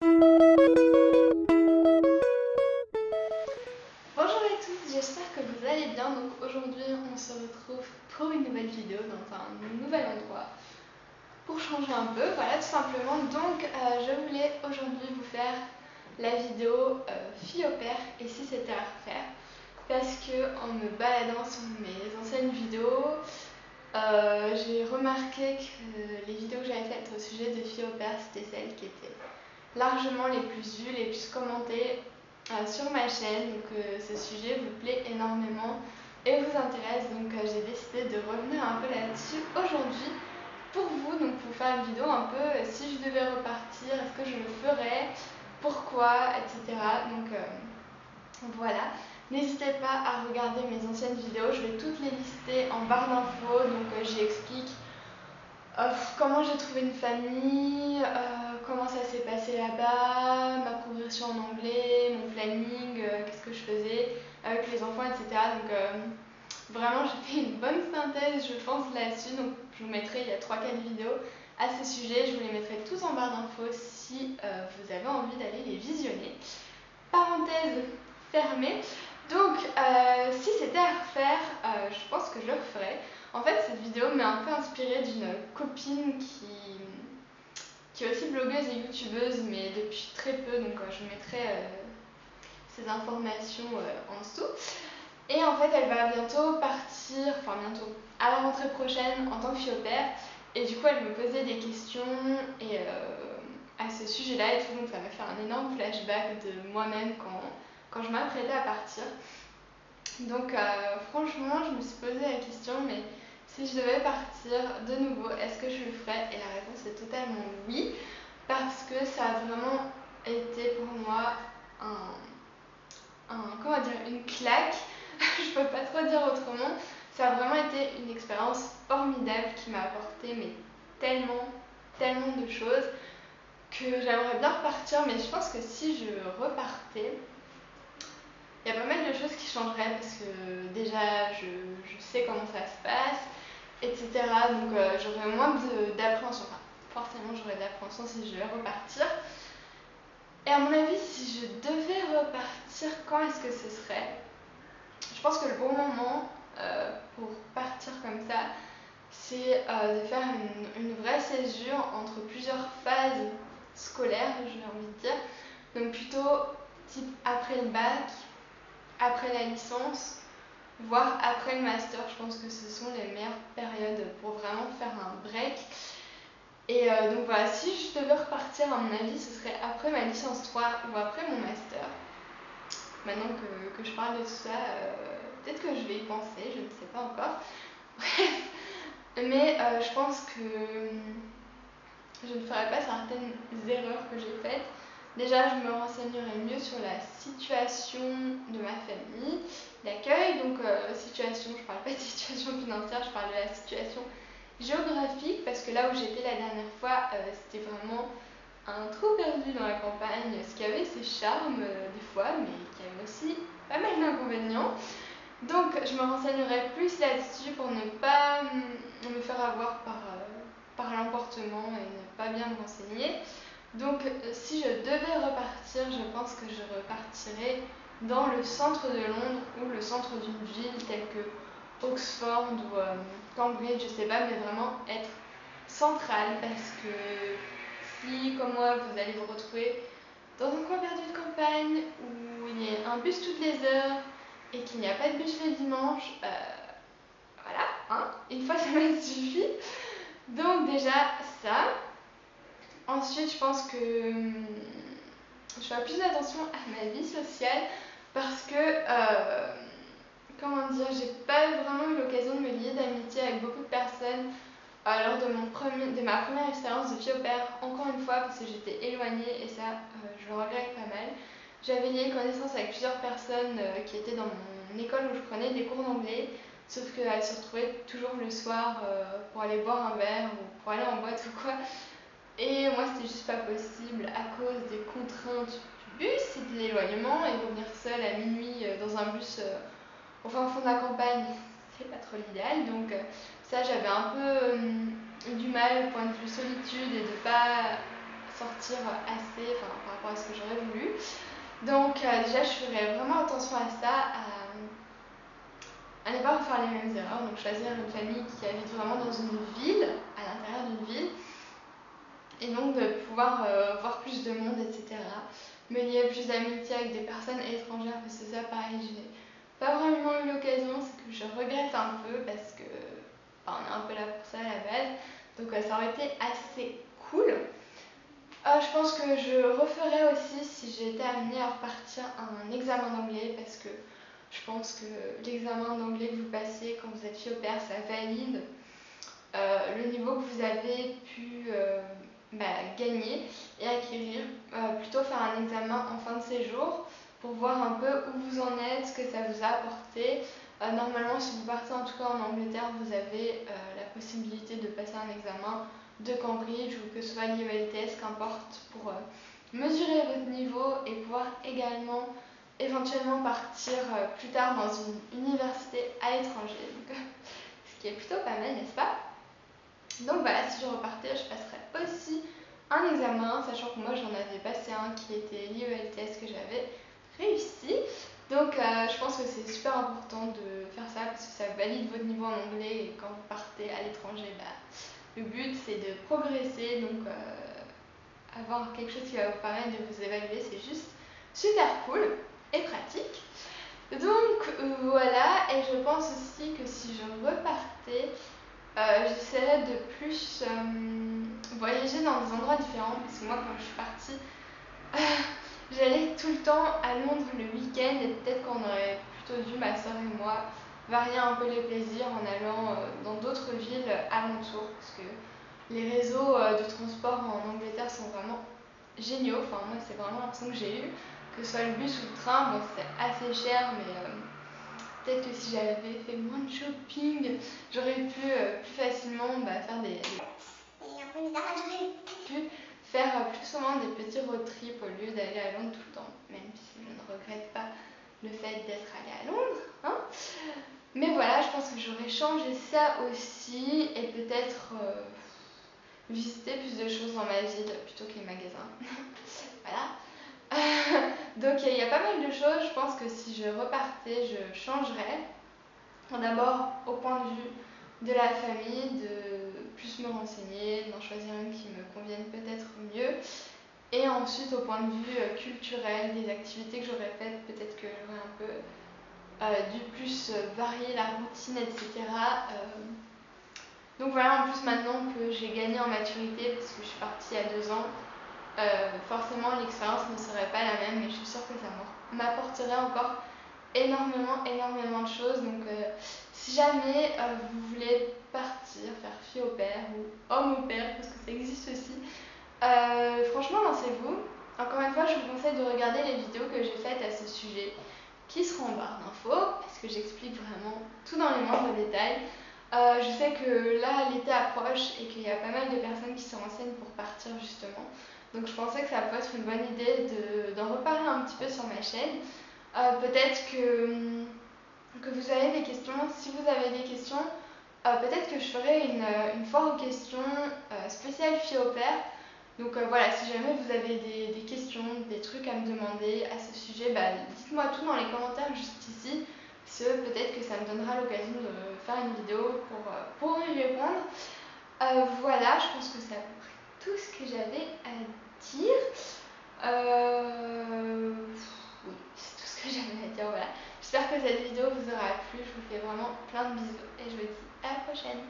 Bonjour à tous, j'espère que vous allez bien. Donc aujourd'hui on se retrouve pour une nouvelle vidéo dans un nouvel endroit pour changer un peu, voilà tout simplement. Donc je voulais aujourd'hui vous faire la vidéo fille au père et si c'était à refaire, parce que en me baladant sur mes anciennes vidéos, j'ai remarqué que les vidéos que j'avais faites au sujet de filles au père, c'était celles qui étaient largement les plus vues, les plus commentées sur ma chaîne. Donc ce sujet vous plaît énormément et vous intéresse, donc j'ai décidé de revenir un peu là-dessus aujourd'hui pour vous, donc pour faire une vidéo un peu si je devais repartir, est-ce que je le ferais, pourquoi, etc. Donc voilà, n'hésitez pas à regarder mes anciennes vidéos, je vais toutes les lister en barre d'infos. Donc j'y explique comment j'ai trouvé une famille, comment ça s'est passé là-bas, ma progression en anglais, mon planning, qu'est-ce que je faisais avec les enfants, etc. Donc vraiment j'ai fait une bonne synthèse je pense là-dessus. Donc je vous mettrai, il y a 3-4 vidéos à ce sujet, je vous les mettrai tous en barre d'infos si vous avez envie d'aller les visionner. Parenthèse fermée. Donc si c'était à refaire, je pense que je le referais. En fait cette vidéo m'est un peu inspirée d'une copine qui est aussi blogueuse et youtubeuse, mais depuis très peu, donc je vous mettrai ces informations en dessous. Et en fait elle va bientôt partir, enfin bientôt, à la rentrée prochaine en tant que fille au père. Et du coup elle me posait des questions et à ce sujet-là et tout, donc ça m'a fait un énorme flashback de moi-même quand je m'apprêtais à partir. Donc franchement je me suis posé la question, mais si je devais partir de nouveau, est-ce que je le ferais? Et la réponse est totalement oui, parce que ça a vraiment été pour moi comment dire, une claque. Je peux pas trop dire autrement. Ça a vraiment été une expérience formidable qui m'a apporté mais tellement de choses que j'aimerais bien repartir. Mais je pense que si je repartais, il y a pas mal de choses qui changeraient parce que déjà je sais comment ça se passe, etc. Donc j'aurais moins d'appréhension. Enfin, forcément j'aurais de l'appréhension si je vais repartir. Et à mon avis, si je devais repartir, quand est-ce que ce serait? Je pense que le bon moment pour partir comme ça, c'est de faire une vraie césure entre plusieurs phases scolaires, j'ai envie de dire. Donc plutôt type après le bac, après la licence, voire après le master. Je pense que ce sont les meilleures périodes pour vraiment faire un break. Et donc voilà, si je devais repartir, à mon avis, ce serait après ma licence 3 ou après mon master. Maintenant que je parle de tout ça, peut-être que je vais y penser, je ne sais pas encore. Bref, mais je pense que je ne ferai pas certaines erreurs que j'ai faites. Déjà, je me renseignerai mieux sur la situation de ma famille d'accueil. Donc, situation, je ne parle pas de situation financière, je parle de la situation géographique, parce que là où j'étais la dernière fois, c'était vraiment un trou perdu dans la campagne, ce qui avait ses charmes des fois, mais qui avait aussi pas mal d'inconvénients. Donc je me renseignerai plus là-dessus pour ne pas me faire avoir par l'emportement et ne pas bien me renseigner. Donc si je devais repartir, je pense que je repartirais dans le centre de Londres ou le centre d'une ville telle que Oxford ou Cambridge, je sais pas, mais vraiment être centrale, parce que si, comme moi, vous allez vous retrouver dans un coin perdu de campagne où il y a un bus toutes les heures et qu'il n'y a pas de bus le dimanche, voilà, hein, une fois ça m'a suffi. Donc déjà ça. Ensuite, je pense que je ferai plus attention à ma vie sociale parce que, comment dire, j'ai pas vraiment eu l'occasion de me lier d'amitié avec beaucoup de personnes lors de ma première expérience de fille au père, encore une fois parce que j'étais éloignée et ça je le regrette pas mal. J'avais lié connaissance avec plusieurs personnes qui étaient dans mon école où je prenais des cours d'anglais, sauf qu'elles se retrouvaient toujours le soir pour aller boire un verre ou pour aller en boîte ou quoi. Et moi c'était juste pas possible à cause des contraintes du bus et de l'éloignement, et revenir seule à minuit dans un bus au fin fond de la campagne, c'est pas trop l'idéal. Donc ça j'avais un peu du mal au point de vue solitude et de pas sortir assez, enfin par Donc déjà je ferai vraiment attention à ça, à ne pas refaire les mêmes erreurs, donc choisir une famille qui habite vraiment dans une ville, à l'intérieur d'une ville, et donc de pouvoir voir plus de monde, etc. Me lier plus d'amitié avec des personnes étrangères, parce que ça pareil, je n'ai pas vraiment eu l'occasion, c'est que je regrette un peu parce que on est un peu là pour ça à la base, donc ça aurait été assez cool. Je pense que je referais aussi si j'étais amenée à repartir un examen d'anglais parce que je pense que l'examen d'anglais que vous passez quand vous êtes fille au pair, ça valide le niveau que vous avez pu gagner et acquérir. Plutôt faire un examen en fin de séjour pour voir un peu où vous en êtes, ce que ça vous a apporté. Normalement, si vous partez en tout cas en Angleterre, vous avez la possibilité de passer un examen de Cambridge ou que ce soit l'IELTS, qu'importe, pour mesurer votre niveau et pouvoir également éventuellement partir plus tard dans une université à l'étranger. Donc, ce qui est plutôt pas mal, n'est-ce pas? Donc voilà, si je repartais, je passerais aussi un examen, sachant que moi j'en avais passé un qui était l'IELTS que j'avais réussi. Donc je pense que c'est super important de faire ça parce que ça valide votre niveau en anglais et quand vous partez à l'étranger, le but c'est de progresser. Donc avoir quelque chose qui va vous permettre de vous évaluer, c'est juste super cool et pratique. Donc voilà, et je pense aussi que si je repartais, j'essaierais de plus voyager dans des endroits différents parce que moi quand je suis partie j'allais tout le temps à Londres le week-end et peut-être qu'on aurait plutôt dû, ma soeur et moi, varier un peu les plaisirs en allant dans d'autres villes alentours parce que les réseaux de transport en Angleterre sont vraiment géniaux. Enfin moi c'est vraiment l'impression que j'ai eue, que ce soit le bus ou le train, bon c'est assez cher mais peut-être que si j'avais fait moins de shopping, j'aurais pu plus facilement faire des et un peu bizarre, j'aurais pu faire plus souvent des petits road trips au lieu d'aller à Londres tout le temps, même si je ne regrette pas le fait d'être allée à Londres. Hein. Mais voilà, je pense que j'aurais changé ça aussi et peut-être visiter plus de choses dans ma ville plutôt que les magasins. Voilà. Donc il y a pas mal de choses, je pense que si je repartais, je changerais. D'abord au point de vue de la famille, de plus me renseigner, d'en choisir une qui me convienne peut-être mieux. Et ensuite au point de vue culturel, des activités que j'aurais faites, peut-être que j'aurais un peu dû plus varier la routine, etc. Donc voilà, en plus maintenant que j'ai gagné en maturité, parce que je suis partie il y a 2 ans, forcément l'expérience ne serait pas la même, mais je suis sûre que ça m'apporterait encore énormément de choses. Donc si jamais vous voulez partir, faire fille au pair ou homme au pair, parce que ça existe aussi, franchement lancez-vous. Encore une fois, je vous conseille de regarder les vidéos que j'ai faites à ce sujet, qui seront en barre d'infos, parce que j'explique vraiment tout dans les moindres détails. Je sais que là, l'été approche et qu'il y a pas mal de personnes qui se renseignent pour partir justement. Donc je pensais que ça peut être une bonne idée d'en reparler un petit peu sur ma chaîne. Peut-être que vous avez des questions. Si vous avez des questions, peut-être que je ferai une foire aux questions spéciale fille au pair. Donc voilà, si jamais vous avez des questions, des trucs à me demander à ce sujet, dites-moi tout dans les commentaires juste ici. Peut-être que ça me donnera l'occasion de faire une vidéo pour y répondre. Voilà, je pense que c'est à peu près tout ce que j'avais à dire. Oui, c'est tout ce que j'avais à dire, voilà. J'espère que cette vidéo vous aura plu, je vous fais vraiment plein de bisous et je vous dis à la prochaine.